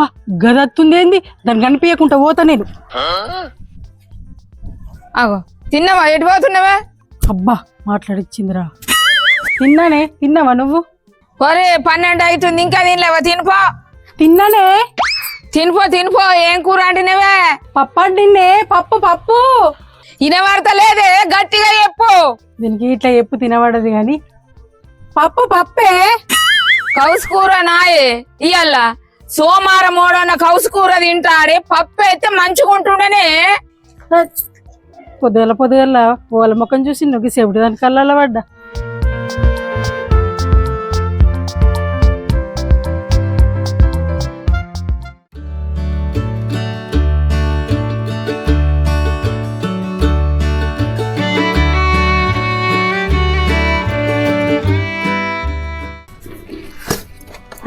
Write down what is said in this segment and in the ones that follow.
అబ్బా గదత్తుంది ఏంది దాన్ని కనిపించకుండా పోతా నేను. అగో తిన్నావా? ఎటు పోతున్నావా? అబ్బా మాట్లాడిచ్చిందిరా. తిన్నానే, తిన్నావా నువ్వు? ఒరే 12 అవుతుంది ఇంకా తినలేవా? తినిపో. తిన్నానే. తినిపో. ఏం కూర అంటున్నావే? పప్పు అండిన్నే. పప్పు పప్పు వినబడతలేదే, గట్టిగా చెప్పు. దీనికి ఇట్లా చెప్పు తినబడదు గాని పప్పే. కౌసు కూర నాయే ఇయ్యాల సోమవారం మోడన్న కౌసు కూర తింటాడే. పప్పు అయితే మంచిగుంటుండనే. పొద్దుగల వాళ్ళ ముఖం చూసి నువ్వు సేపుడు దాని కళ్ళల్లో పడ్డా.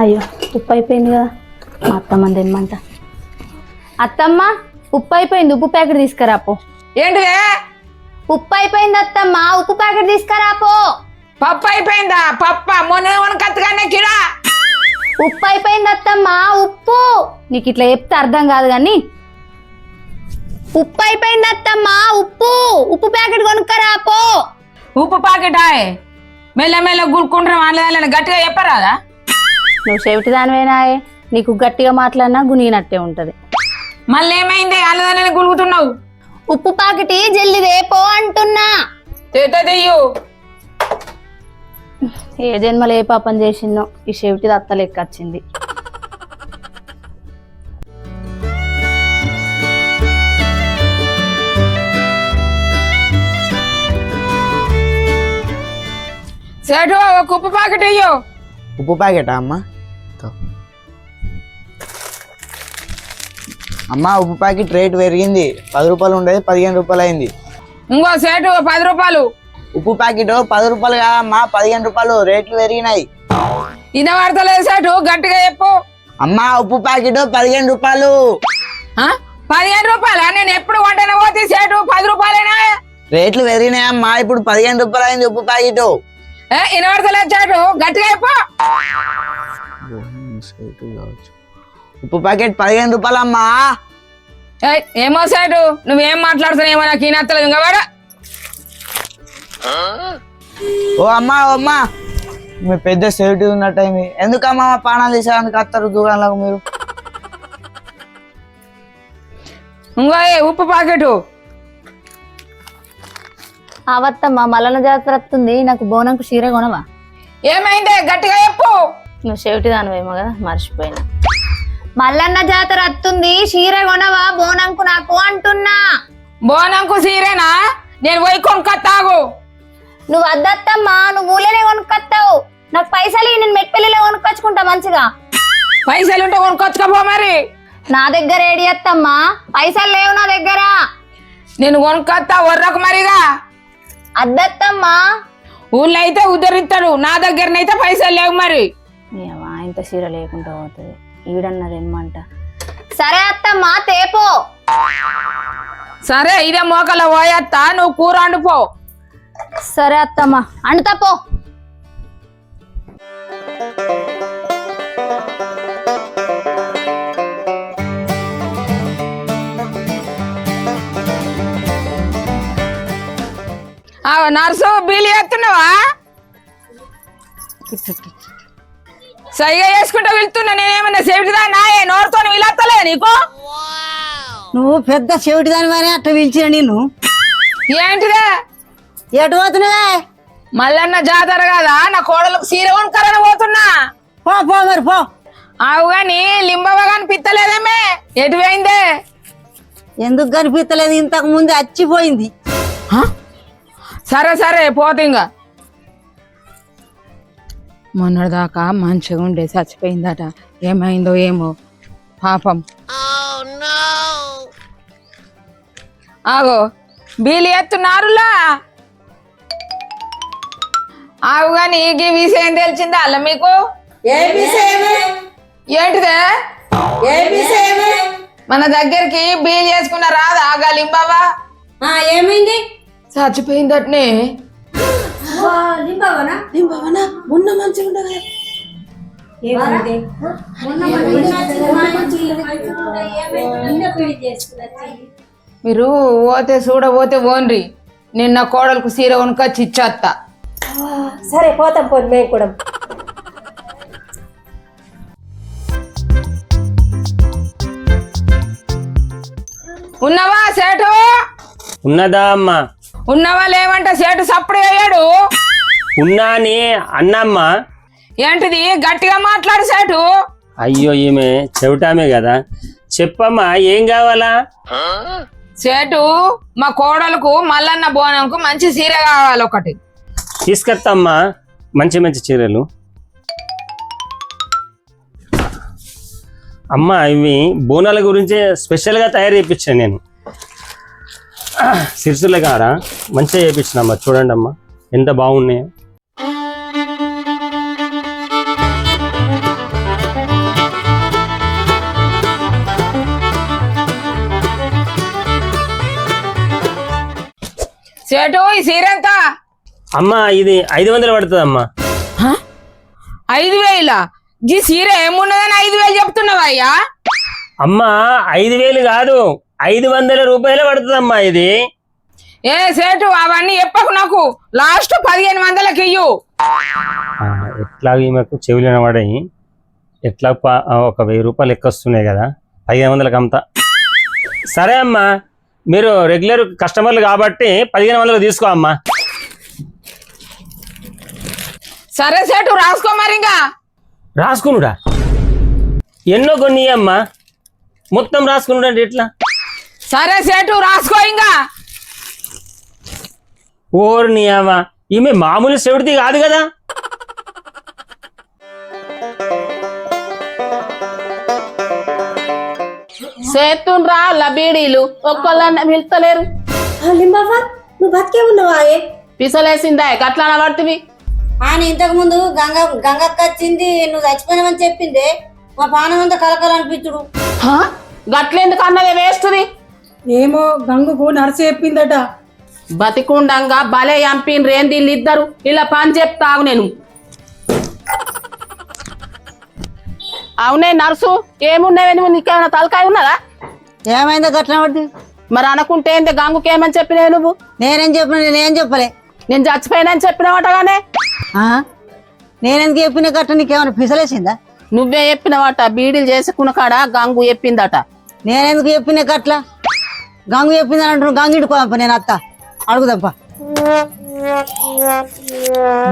అయ్యో ఉప్పు అయిపోయింది కదా, మా అత్తమ్మ తెమ్మంట. అత్తమ్మ ఉప్పు అయిపోయింది, ఉప్పు ప్యాకెట్ తీసుకురాపో. ఏంటిదే? ఉప్పు అయిపోయింది అత్తమ్మ, ఉప్పు ప్యాకెట్ తీసుకురాపో. పప్పు అయిపోయిందా? పప్ప మొన్న కత్తగానే కిడా. ఉప్పు అయిపోయింది అత్తమ్మ, ఉప్పు. నీకు ఇట్లా చెప్తే అర్థం కాదు కానీ ఉప్పు అయిపోయింది అత్తమ్మ, ఉప్పు ప్యాకెట్ కొనుక్కరాపో. ఉప్పు ప్యాకెట్ ఆయే మెల్ల గురుకుంటాం. వాళ్ళని గట్టిగా చెప్పరాదా? నువ్వు చెవిటి దానివేనాయే, నీకు గట్టిగా మాట్లాడినా గునిగినట్టే ఉంటది. మళ్ళీ ఏమైంది? వాళ్ళని గులుగుతున్నావు. ఉప్పు ప్యాకెట్ జల్లి రేపో అంటున్నా. తెయ్యు. ఏ జన్మలో ఏ పాపం చేసిందో ఈ చెవిటిది అత్త లెక్క వచ్చింది. సేటు ఒక ఉప్పు ప్యాకెట్ అయ్యో. ఉప్పు ప్యాకెటా అమ్మ? అమ్మ ఉప్పు ప్యాకెట్ రేట్ పెరిగింది. 10 రూపాయలు ఉండేది 15 రూపాయలు అయింది. ఇంకో సేటు 10 రూపాయలు. ఉప్పు ప్యాకెట్ 10 రూపాయలు కాదమ్మా, 15 రూపాయలు. రేట్లు పెరిగినాయి. వినబడతలేదు సేటు, గట్టిగా చెప్పు. అమ్మ ఉప్పు ప్యాకెట్ 15 రూపాయలు. 15 రూపాయలా? నేను ఎప్పుడు వంటనే పోతే సేటు 10 రూపాయలేనా? రేట్లు పెరిగినాయమ్మా, ఇప్పుడు 15 రూపాయలు అయింది ఉప్పు ప్యాకెట్. వినబడతలేదు సేటు, గట్టిగా చెప్పు. ఉప్పు ప్యాకెట్ 15 రూపాయలు అమ్మా. ఏమో సేటు, నువ్వేం మాట్లాడుతున్నావు? నాకు ఈ నచ్చలేదు. ఇంకా వాడు ఓ అమ్మా మీ పెద్ద సేఫ్టీ ఉన్నట్టయింది. ఎందుకమ్మా మా పానాలు తీసేదానికి వస్తారు దూరంలో మీరు? ఇంకో ఉప్పు ప్యాకెట్. అవత్తమ్మ మల్లన్న జాతర వస్తుంది, నాకు బోనంకు చీర కొనవా? ఏమైందే? గట్టిగా చెప్పు. నువ్వు చెవిటి దానివేమో కదా, మర్చిపోయినా. మల్లన్న జాతర వస్తుంది, చీర కొనవా బోనంకు నాకు అంటున్నా. బోనంకు సీరేనా? నేను పోయి కొనుక్కొత్తాగు. నువ్వు వద్దత్తమ్మా, నువ్వు ఊళ్ళోనే కొనుక్కొత్తావు. నాకు పైసలు నేను మెట్పల్లిలో కొనుక్కొచ్చుకుంటా మంచిగా. పైసలుంటే కొనుక్కొచ్చుకోపో మరి. నా దగ్గర ఏడి అత్తమ్మా, పైసలు లేవు నా దగ్గర. నేను కొనుక్కొత్తా వర్రకు మరిగా. అద్దత్తమ్మా. ఊళ్ళో అయితే ఉద్ధరిస్తాడు, నా దగ్గరనైతే పైసలు లేవు మరి. ఇంత చీర లేకుండా పోతుంది, ఈడన్నది ఏమంట. సరే అత్తమ్మా తేపో. సరే ఇదే మోకల పోయేత్తా, నువ్వు కూర వండుపో. సరే అత్తమ్మా అండుతా పో. నర్సు బిల్లు చేస్తున్నావా? సరిగా చేసుకుంటా వెళ్తున్నా. నేనేమన్నా సేవిటిదా నాయే? నోరుతో వీలత్తలే నీకు? నువ్వు పెద్ద చెవిటి దానివనే అట్లా పిలిచిన నేను. ఏంటిదే? ఎటు పోతున్నావే? మల్లన్న జాతర కదా, నా కోడలకు సీర కొనుక్కరని పోతున్నా. పో మరి పో. ఆవు గాని లింబవ గాని పిత్తలేదేమే, ఎటు పోయిందే? ఎందుకు కనిపించలేదు? ఇంతకు ముందు వచ్చిపోయింది. సరే పోతే ఇంకా. మొన్నటిదాకా మంచిగా ఉండే, చచ్చిపోయిందట. ఏమైందో ఏమో పాపం. ఆగో బీలు ఎత్తున్నారులా. ఆవు గాని ఈ విషయం తెలిసిందా అల్ల మీకు? ఏంటిదే? మన దగ్గరికి బీలు చేసుకున్న రాదా లింబావా? ఏమైంది? చచ్చిపోయిందటనే. లింబావనా? మొన్న మంచిగా ఉండగా మీరు పోతే చూడబోతే ఓన్రి నిన్న కోడలకు సీర కొనుకొచ్చి ఇచ్చేస్తా. సరే పోతాం పోనీ మేము కూడా. ఉన్నవా సేటు? ఉన్నదా అమ్మా? ఉన్నవా లేవంట సేటు సప్పుడు అయ్యాడు. ఉన్నాని అన్నమ్మా. ఏంటిది గట్టిగా మాట్లాడు సేటు. అయ్యో ఈమె చెవిటామే కదా, చెప్పమ్మా ఏం కావాలా? సేటు మా కోడలకు మల్లన్న బోనంకు మంచి సీర కావాలి ఒకటి. తీసుకొస్తామ్మా మంచి మంచి చీరలు. అమ్మా ఇవి బోనాల గురించి స్పెషల్గా తయారు చేయించాను నేను. సిరిసిల్ల కాడ మంచిగా చేయించినమ్మా, చూడండి అమ్మా ఎంత బాగున్నాయో. సేటు ఈ సీర ఎంత? అమ్మా ఇది 500 పడుతుంది అమ్మా. 5,000? ఈ సీర ఏమున్నదని 5,000 చెప్తున్నావా అయ్యా? అమ్మా 5,000 కాదు, 500 రూపాయలే పడుతుందమ్మా ఇది. ఏ సేటు అవన్నీ చెప్పకు నాకు, లాస్ట్ 1500కి ఇయ్యు. ఎట్లా ఈమెకు చెవులిన పడాయి, ఎట్లా ఒక 1000 రూపాయలు లెక్క వస్తున్నాయి కదా, 1500కి అమ్ముతా. సరే అమ్మా, మీరు రెగ్యులర్ కస్టమర్లు కాబట్టి 1500 తీసుకో అమ్మా. సరే సేటు రాసుకో మరి. ఇంకా రాసుకునుడా? ఎన్నో కొన్ని అమ్మా, మొత్తం రాసుకునుడా ఎట్లా? సరే సేటు రాసుకో. ఇంకా ఓర్ని అమ్మా, ఈమె మామూలు చెవిటిది కాదు కదా. చేతుండ్రా బీడీలు, ఒక్కళ్ళన్న పిలుస్తలేరు. లింబావా నువ్వు బతికే ఉన్నావా? పిసలేసిందా గట్లా పడుతుంది. ఆయన ఇంతకు ముందు గంగక్క వచ్చింది, నువ్వు చచ్చిపోయినావని చెప్పింది. మా పానం అంతా కలకలనిపించుడు. గట్లెందుకు అన్నది వేస్తుంది. ఏమో గంగుకు నర్సు చెప్పిందట. బతికుండంగా భలే ఎంపిన్ రేంది వీళ్ళిద్దరు. ఇలా పని చెప్తావు నేను. అవునే నర్సు, ఏమున్నావే నువ్వు? నీకేమైనా తలకాయ ఉన్నదా? ఏమైందో గట్ల పడుతుంది. మరి అనుకుంటే ఏంది గంగుకేమని చెప్పినావు నువ్వు? నేనేం చెప్పిన? నేనేం చెప్పలే. నేను చచ్చిపోయినని చెప్పినవాటగానే. నేనెందుకు చెప్పిన గట్ట? నీకేమైనా పిసలేసిందా? నువ్వే చెప్పినవాట, బీడీలు చేసుకున్న కాడ గంగు చెప్పిందట. నేనెందుకు చెప్పిన గట్ల? గంగు చెప్పిందని అంటున్నావు. గంగిడి కోప నేను అత్త అడుగుదప్ప.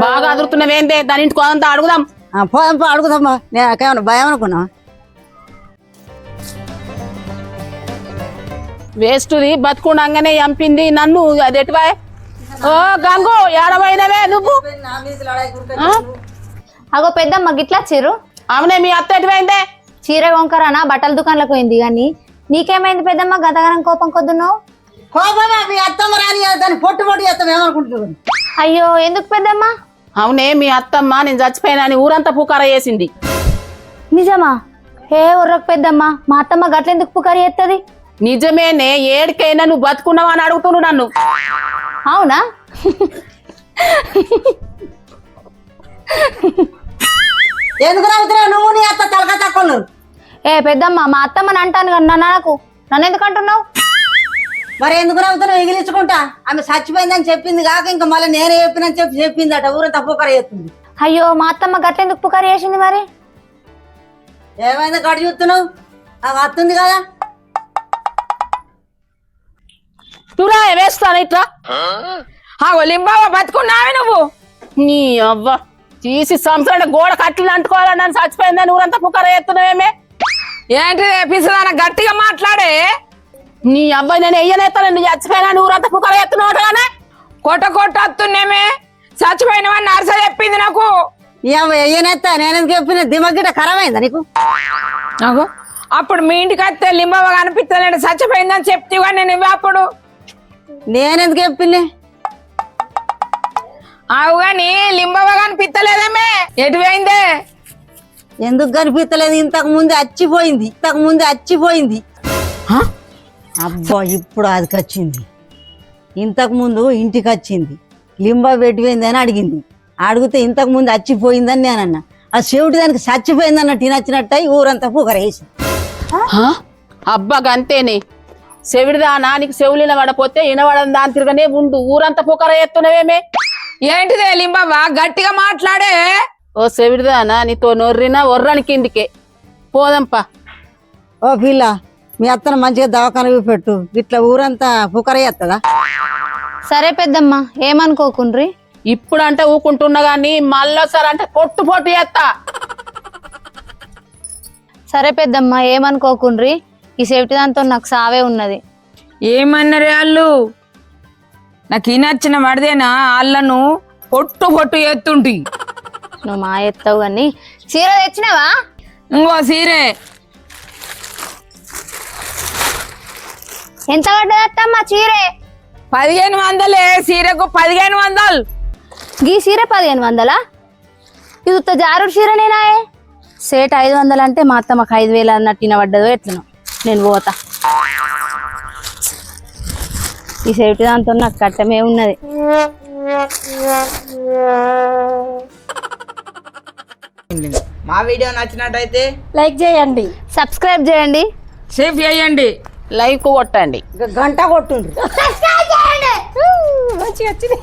బాగా అదురుతున్నావేందే, దాని ఇంటికి అంతా అడుగుదాం. పోదంపా అడుగుదమ్మా. నేనేమైనా భయం అనుకున్నా? వేస్ట్ది బతుకుండంగానే చంపింది నన్ను. అది ఎటువా? ఓ గంగు ఏడవైనవే నువ్వు? అగో పెద్దమ్మ గిట్లా చీరు. అవునే, మీ అత్త ఎటువైందే? చీర కొంకరానా బట్టల దుకాణంలోకి పోయింది. కానీ నీకేమైంది పెద్దమ్మ గతగానం కోపం కొద్దున్నావు? కోపమా? మీ అత్తమ్మ రాని దాన్ని పొట్టు పొట్టు చేస్తాం ఏమనుకుంటున్నావు? అయ్యో ఎందుకు పెద్దమ్మ? అవునే, మీ అత్తమ్మ నేను చచ్చిపోయినా ఊరంతా పుకార చేసింది. నిజమా? ఏ ఉర్రకు పెద్దమ్మ, మా అత్తమ్మ గట్లెందుకు పుకారు చేస్తుంది? నిజమేనే, ఏడికైనా నువ్వు బతుకున్నావా అని అడుగుతున్నావు నన్ను. అవునా? ఎందుకు రావుతున్నావు నువ్వు? నీ అత్త తలక తక్కువ. ఏ పెద్దమ్మ, మా అత్తమ్మని అంటాను కానీ నాకు నన్ను ఎందుకు అంటున్నావు? మరి ఎందుకు రావుతున్నావు? ఎగిలించుకుంటా. ఆమె చచ్చిపోయిందని చెప్పింది కాక ఇంకా మళ్ళీ నేనే చెప్పినని చెప్పిందట. ఊరంతా పుకార చేస్తుంది. అయ్యో మా అత్తమ్మ గట్లెందుకు పుకారు చేసింది మరి? ఏమైందో గడి చూస్తున్నావు? అవి వస్తుంది కదా. నువ్వురా వేస్తాను ఇట్లా. లింబావా బతుకున్నావే నువ్వు? నీ అవ్వ తీసి సంవత్సరం గోడ కట్టలు అంటుకోవాలని నన్ను చచ్చిపోయిందని ఊరంతా పుకార చేస్తున్నావేమే? ఏంటి పిసదాన గట్టిగా మాట్లాడే. నీ అబ్బాయి నేను ఎయ్యనేస్తాను. నువ్వు చచ్చిపోయినా ఊరంతా పుకార చేస్తున్నావుగానే. కొట్ట వస్తున్నామే. చచ్చిపోయినవని నర్స చెప్పింది నాకు. ఏనేస్తా నేనెందుకు చెప్పిన? దిమగిట ఖరాబ్ అయిందా నీకు? అప్పుడు మీ ఇంటికి వస్తే లింబావ కనిపిస్తలేడు, చచ్చిపోయిందని చెప్తేవా నేను అప్పుడు? నేనెందుకు చెప్పింది? అవు గాని లింబావ కనిపిస్తలేదేమే, ఎటువైందే? ఎందుకు కనిపిస్తలేదు? ఇంతకు ముందు అచ్చిపోయింది. అబ్బా ఇప్పుడు అదికి వచ్చింది. ఇంతకు ముందు ఇంటికి వచ్చింది. లింబా పెట్టిపోయింది అని అడిగింది. అడిగితే ఇంతకు ముందు అచ్చిపోయిందని నేనన్నా. ఆ చెవిటి దానికి చచ్చిపోయింది అన్నట్టు నచ్చినట్టు ఊరంతా పూకరేసి. అబ్బా గంతేనే చెవిడిదానా నీకు చెవులు వినబడపోతే వినబడని దాని తిరగనే ఉండు. ఊరంతా పుకర ఎత్తునవేమే. ఏంటిదే లింబవ్వ గట్టిగా మాట్లాడే. ఓ చెవిడిదానా నీతో నొర్రినా ఒర్రని కిందికే పోదంపా. ఓ పిల్ల, మీ అత్తను మంచిగా దవాఖాన పెట్టు, ఇట్లా ఊరంతా పుకరేస్తుందా? సరే పెద్దమ్మ, ఏమనుకోకుండ్రి. ఇప్పుడు అంటే ఊకుంటున్నా గాని మళ్ళొసారి అంటే పొట్టు పొట్టు చేస్తా. సరే పెద్దమ్మ, ఏమనుకోకుండ్రి. ఈ సేఫ్టీ దాంతో నాకు సావే ఉన్నది. ఏమన్నారే వాళ్ళు? నాకు ఈ నచ్చిన పడితేనా వాళ్ళను పొట్టు పొట్టు ఎత్తుంటి. నువ్వు మా ఎత్తావు కానీ చీర తెచ్చినావా? ఇంకో సీరే ఎంత పడ్డది అత్తమ్మ చీరే? 1500. సీరకు 1500. గీ చీర 1500? ఇది ఉత్త జారుడు చీరనేనాయే. సేట్ 500 అంటే మా అత్తమ్మకు 5000 అన్నట్టు వినబడ్డదో ఎట్లనో. నేను పోతా. ఈ సేఫ్టీ దాంతో నాకు కట్టమే ఉన్నది. మా వీడియో నచ్చినట్టయితే లైక్ చేయండి, సబ్స్క్రైబ్ చేయండి, సేఫ్ చేయండి, లైక్ కొట్టండి, గంట కొట్టుండ్రు. మంచిగా వచ్చింది.